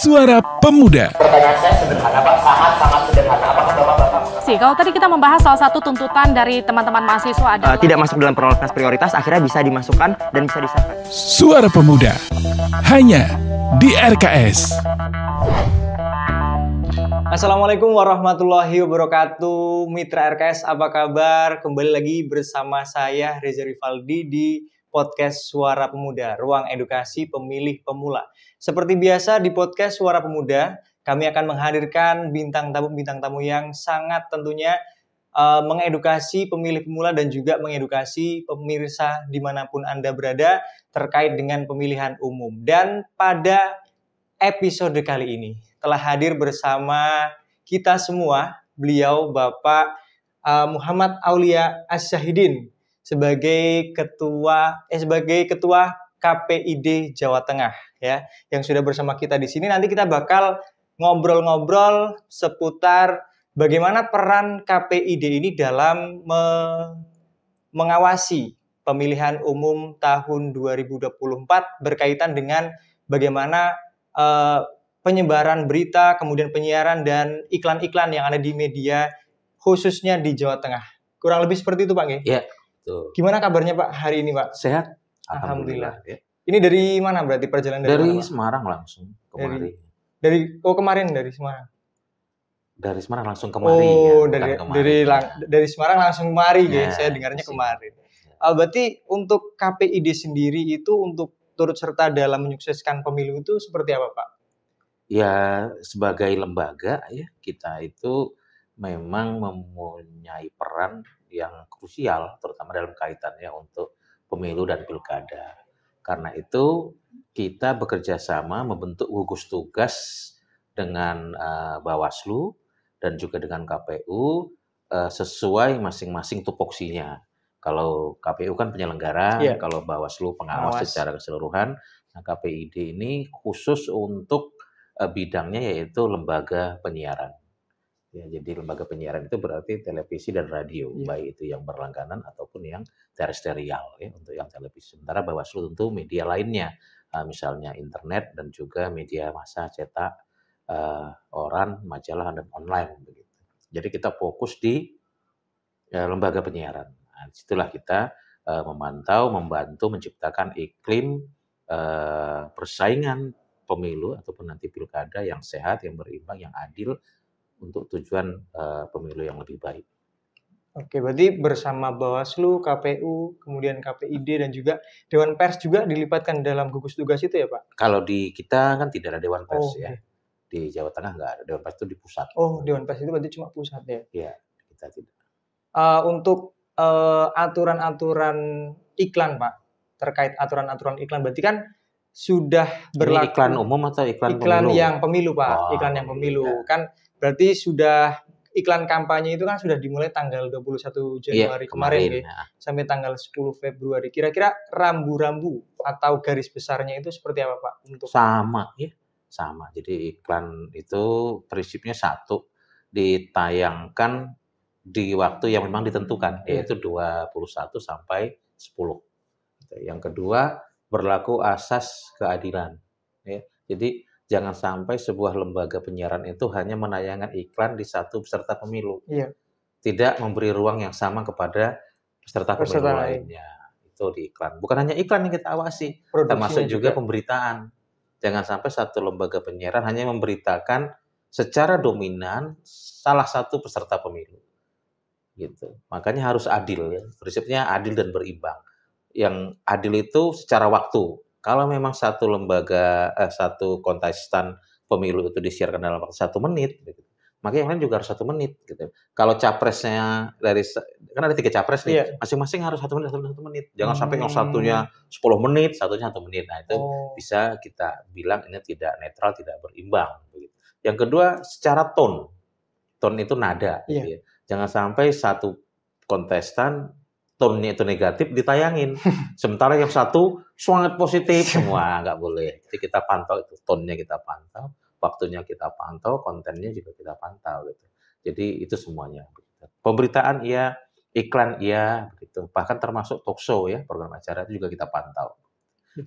Suara Pemuda. Pertanyaan saya sederhana Pak, sangat sederhana. Apakah Bapak-Bapak Kalau tadi kita membahas salah satu tuntutan dari teman-teman mahasiswa adalah tidak masuk dalam prolegnas prioritas, akhirnya bisa dimasukkan dan bisa disahkan. Suara Pemuda. Hanya di RKS. Assalamualaikum warahmatullahi wabarakatuh. Mitra RKS, apa kabar? Kembali lagi bersama saya Reza Rivaldi di podcast Suara Pemuda, ruang edukasi pemilih pemula. Seperti biasa di podcast Suara Pemuda, kami akan menghadirkan bintang tamu yang sangat tentunya mengedukasi pemilih pemula dan juga mengedukasi pemirsa dimanapun Anda berada terkait dengan pemilihan umum. Dan pada episode kali ini telah hadir bersama kita semua beliau Bapak Muhammad Aulia Asyahidin sebagai ketua KPID Jawa Tengah ya, yang sudah bersama kita di sini. Nanti kita bakal ngobrol-ngobrol seputar bagaimana peran KPID ini dalam mengawasi pemilihan umum tahun 2024 berkaitan dengan bagaimana penyebaran berita, kemudian penyiaran dan iklan-iklan yang ada di media khususnya di Jawa Tengah. Kurang lebih seperti itu Pak Nge? Iya, betul. Gimana kabarnya Pak hari ini Pak? Sehat? Alhamdulillah. Ya. Ini dari mana berarti perjalanan Dari mana, Pak? Semarang langsung kemari. Kemarin dari Semarang. Dari Semarang langsung kemari. Oh, ya, dari Semarang langsung kemari ya, guys. Saya dengarnya sih. kemarin. Berarti untuk KPID sendiri itu untuk turut serta dalam menyukseskan pemilu itu seperti apa Pak? Ya, sebagai lembaga ya, kita itu memang mempunyai peran yang krusial terutama dalam kaitannya untuk pemilu dan pilkada. Karena itu kita bekerja sama membentuk gugus tugas dengan Bawaslu dan juga dengan KPU sesuai masing-masing tupoksinya. Kalau KPU kan penyelenggara, Iya. kalau Bawaslu pengawas secara keseluruhan. Nah, KPID ini khusus untuk bidangnya yaitu lembaga penyiaran. Ya, jadi lembaga penyiaran itu berarti televisi dan radio, baik itu yang berlangganan ataupun yang terestrial ya, untuk yang televisi. Sementara Bawaslu tentu media lainnya, misalnya internet dan juga media massa cetak, koran, majalah dan online begitu. Jadi kita fokus di lembaga penyiaran. Nah, disitulah kita memantau, membantu menciptakan iklim persaingan pemilu ataupun nanti pilkada yang sehat, yang berimbang, yang adil untuk tujuan pemilu yang lebih baik. Oke, berarti bersama Bawaslu, KPU, kemudian KPID dan juga Dewan Pers juga dilibatkan dalam gugus tugas itu ya Pak? Kalau di kita kan tidak ada Dewan Pers ya. Okay. Di Jawa Tengah nggak ada. Dewan Pers itu di pusat. Oh, Dewan Pers itu berarti cuma pusat ya? Iya, kita tidak. Untuk aturan-aturan iklan Pak, terkait aturan-aturan iklan berarti kan sudah berlaku. Ini iklan umum atau iklan pemilu? pemilu? Yang pemilu Pak, iklan yang pemilu. Ya. Kan berarti sudah iklan kampanye itu kan sudah dimulai tanggal 21 Januari kemarin ya, sampai tanggal 10 Februari. Kira-kira rambu-rambu atau garis besarnya itu seperti apa Pak? Sama ya, sama. Jadi iklan itu prinsipnya satu, ditayangkan di waktu yang memang ditentukan, yaitu 21 sampai 10. Yang kedua, berlaku asas keadilan. Ya. Jadi jangan sampai sebuah lembaga penyiaran itu hanya menayangkan iklan di satu peserta pemilu. Iya. Tidak memberi ruang yang sama kepada peserta pemilu lainnya. Itu di iklan. Bukan hanya iklan yang kita awasi, termasuk juga pemberitaan. Jangan sampai satu lembaga penyiaran hanya memberitakan secara dominan salah satu peserta pemilu. Gitu. Makanya harus adil ya. Prinsipnya adil dan berimbang. Yang adil itu secara waktu. Kalau memang satu lembaga, satu kontestan pemilu itu disiarkan dalam waktu 1 menit, gitu, maka yang lain juga harus 1 menit. Gitu. Kalau capresnya kan ada 3 capres nih, masing-masing harus 1 menit. Jangan sampai yang satunya 10 menit, satunya 1 menit. Nah itu bisa kita bilang ini tidak netral, tidak berimbang. Begitu. Yang kedua, secara tone itu nada. Gitu ya. Jangan sampai satu kontestan tone-nya itu negatif ditayangin. Sementara yang satu sangat positif semua, nggak boleh. Jadi kita pantau itu, tone-nya kita pantau, waktunya kita pantau, kontennya juga kita pantau gitu. Jadi itu semuanya. Pemberitaan iya, iklan iya, begitu. Bahkan termasuk talk show ya, program acara itu juga kita pantau.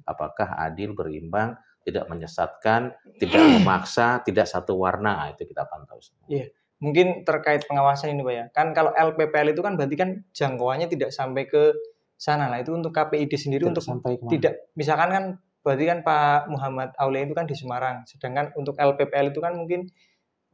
Apakah adil, berimbang, tidak menyesatkan, tidak memaksa, tidak satu warna. Itu kita pantau semua. Iya. Mungkin terkait pengawasan ini Pak ya. Kan kalau LPPL itu kan berarti kan jangkauannya tidak sampai ke sana lah. Itu untuk KPID sendiri Tidak untuk sampai kemana? tidak misalkan kan berarti kan Pak Muhammad Aulia itu kan di Semarang. Sedangkan untuk LPPL itu kan mungkin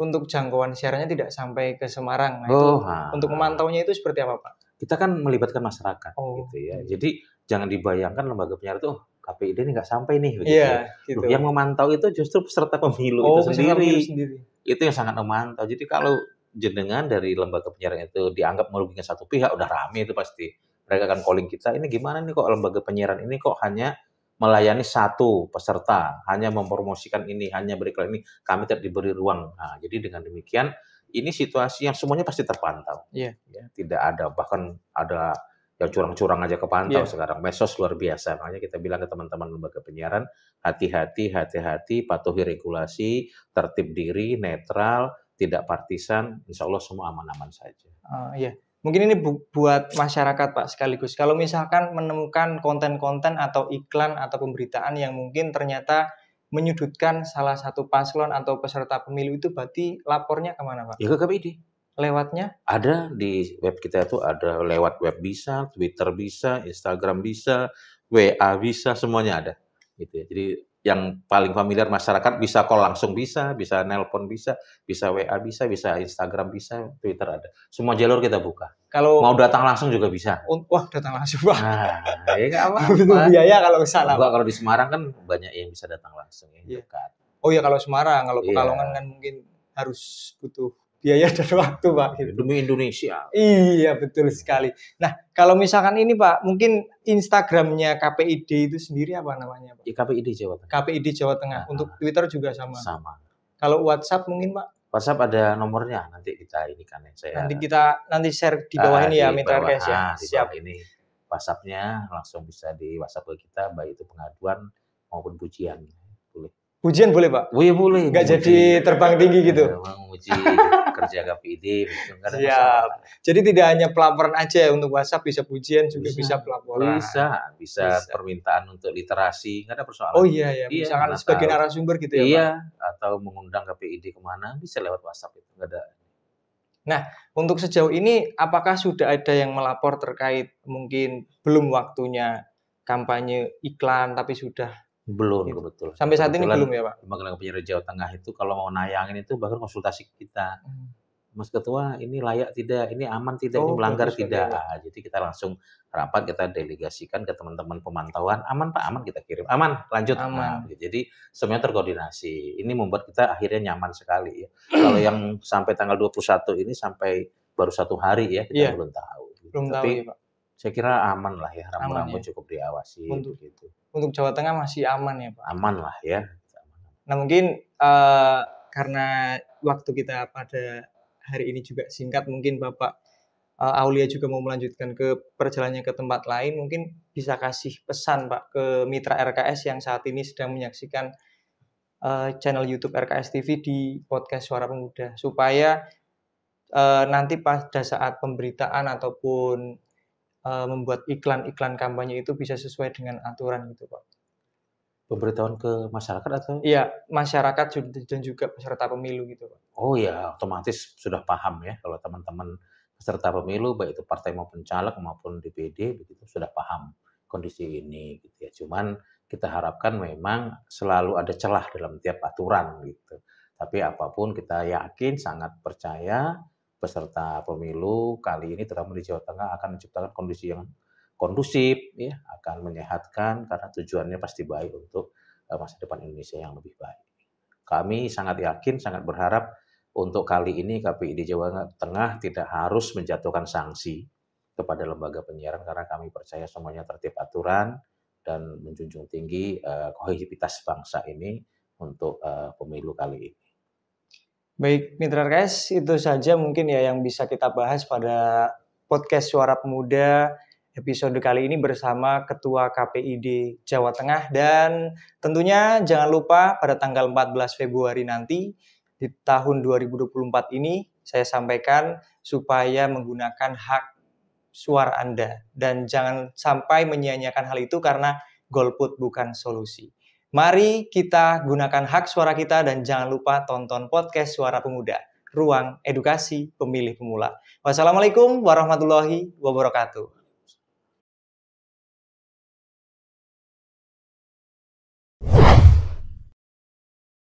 untuk jangkauan siarannya tidak sampai ke Semarang. Nah, itu untuk memantaunya itu seperti apa Pak? Kita kan melibatkan masyarakat gitu ya. Iya. Jadi jangan dibayangkan lembaga penyiaran itu KPID ini nggak sampai nih begitu. Iya, gitu. Yang memantau itu justru peserta pemilu itu sendiri. Itu yang sangat memantau. Jadi kalau jenengan dari lembaga penyiaran itu dianggap merugikan satu pihak, udah rame itu pasti. Mereka akan calling kita, ini gimana nih kok lembaga penyiaran ini kok hanya melayani satu peserta, hanya mempromosikan ini, hanya beriklan ini, kami tidak diberi ruang. Nah, jadi dengan demikian, ini situasi yang semuanya pasti terpantau. Iya. Ya, tidak ada, bahkan ada yang curang-curang aja kepantau sekarang. Medsos luar biasa. Makanya kita bilang ke teman-teman lembaga penyiaran, hati-hati, patuhi regulasi, tertib diri, netral, tidak partisan, insya Allah semua aman-aman saja. Iya. Mungkin ini buat masyarakat Pak sekaligus. Kalau misalkan menemukan konten-konten atau iklan atau pemberitaan yang mungkin ternyata menyudutkan salah satu paslon atau peserta pemilu itu berarti lapornya kemana Pak? Ya ke KPID. Lewatnya? Ada di web kita itu ada lewat web bisa, Twitter bisa, Instagram bisa, WA bisa, semuanya ada. Gitu ya. Jadi yang paling familiar masyarakat bisa call langsung bisa nelpon bisa WA bisa Instagram bisa, Twitter ada. Semua jalur kita buka. Kalau mau datang langsung juga bisa. Wah, datang langsung Pak. Nah, ya nggak apa-apa. Butuh biaya kalau ke sana. Kalau di Semarang kan banyak yang bisa datang langsung ya. Dekat. Oh iya kalau Semarang, kalau Pekalongan kan mungkin harus butuh biaya dan waktu Pak. Gitu. Demi Indonesia. Iya betul sekali. Nah kalau misalkan ini Pak, mungkin Instagramnya KPID itu sendiri apa namanya Pak? KPID Jawa Tengah. KPID Jawa Tengah. Untuk Twitter juga sama. Sama. Kalau WhatsApp mungkin Pak? WhatsApp ada nomornya, nanti kita ini kan ya. Nanti share di bawah ini ya Mitra RKS ya. Siap. Ini WhatsApp-nya langsung bisa di WhatsApp ke kita, baik itu pengaduan maupun pujian. Boleh. Pujian boleh Pak? Oh iya boleh. Nggak jadi terbang tinggi gitu? Memuji kerja KPID. Siap. Jadi tidak hanya pelaporan aja untuk WhatsApp, bisa pujian juga bisa pelaporan. Bisa permintaan untuk literasi, nggak ada persoalan. Oh iya ya, misalkan sebagai narasumber gitu ya Iya, Pak? atau mengundang KPID kemana, bisa lewat WhatsApp itu, nggak ada. Nah, untuk sejauh ini apakah sudah ada yang melapor terkait mungkin belum waktunya kampanye iklan tapi sudah belum kebetulan. Sampai saat ini belum ya Pak? Lembaga Penyiaran Jawa Tengah itu kalau mau nayangin itu bahkan konsultasi kita. Mas Ketua, ini layak tidak, ini aman tidak, ini melanggar tidak. Jadi kita langsung rapat, kita delegasikan ke teman-teman pemantauan. Aman Pak, aman kita kirim. Aman, lanjut. Aman. Jadi semuanya terkoordinasi. Ini membuat kita akhirnya nyaman sekali ya. Kalau yang sampai tanggal 21 ini sampai baru 1 hari ya, kita belum tahu. Belum Tapi tahu ya Pak. saya kira aman lah ya, rambu-rambu cukup diawasi. Untuk Jawa Tengah masih aman ya Pak? Aman lah ya. Nah mungkin karena waktu kita pada hari ini juga singkat, mungkin Bapak Aulia juga mau melanjutkan ke perjalanannya ke tempat lain, mungkin bisa kasih pesan Pak ke Mitra RKS yang saat ini sedang menyaksikan channel YouTube RKS TV di podcast Suara Pemuda, supaya nanti pada saat pemberitaan ataupun membuat iklan-iklan kampanye itu bisa sesuai dengan aturan gitu Pak. Pemberitahuan ke masyarakat atau? Iya, masyarakat dan juga peserta pemilu gitu Pak. Oh ya, otomatis sudah paham ya kalau teman-teman peserta pemilu baik itu partai maupun caleg maupun DPD begitu sudah paham kondisi ini gitu ya. Cuman kita harapkan memang selalu ada celah dalam tiap aturan gitu. Tapi apapun kita yakin sangat percaya peserta pemilu kali ini terutama di Jawa Tengah akan menciptakan kondisi yang kondusif ya, akan menyehatkan karena tujuannya pasti baik untuk masa depan Indonesia yang lebih baik. Kami sangat yakin, sangat berharap untuk kali ini KPID Jawa Tengah tidak harus menjatuhkan sanksi kepada lembaga penyiaran karena kami percaya semuanya tertib aturan dan menjunjung tinggi kohesivitas bangsa ini untuk pemilu kali ini. Baik, Mitra RKS, itu saja mungkin ya yang bisa kita bahas pada podcast Suara Pemuda episode kali ini bersama Ketua KPID Jawa Tengah. Dan tentunya jangan lupa pada tanggal 14 Februari nanti di tahun 2024 ini saya sampaikan supaya menggunakan hak suara Anda. Dan jangan sampai menyia-nyiakan hal itu karena golput bukan solusi. Mari kita gunakan hak suara kita dan jangan lupa tonton podcast Suara Pemuda, Ruang Edukasi Pemilih Pemula. Wassalamualaikum warahmatullahi wabarakatuh.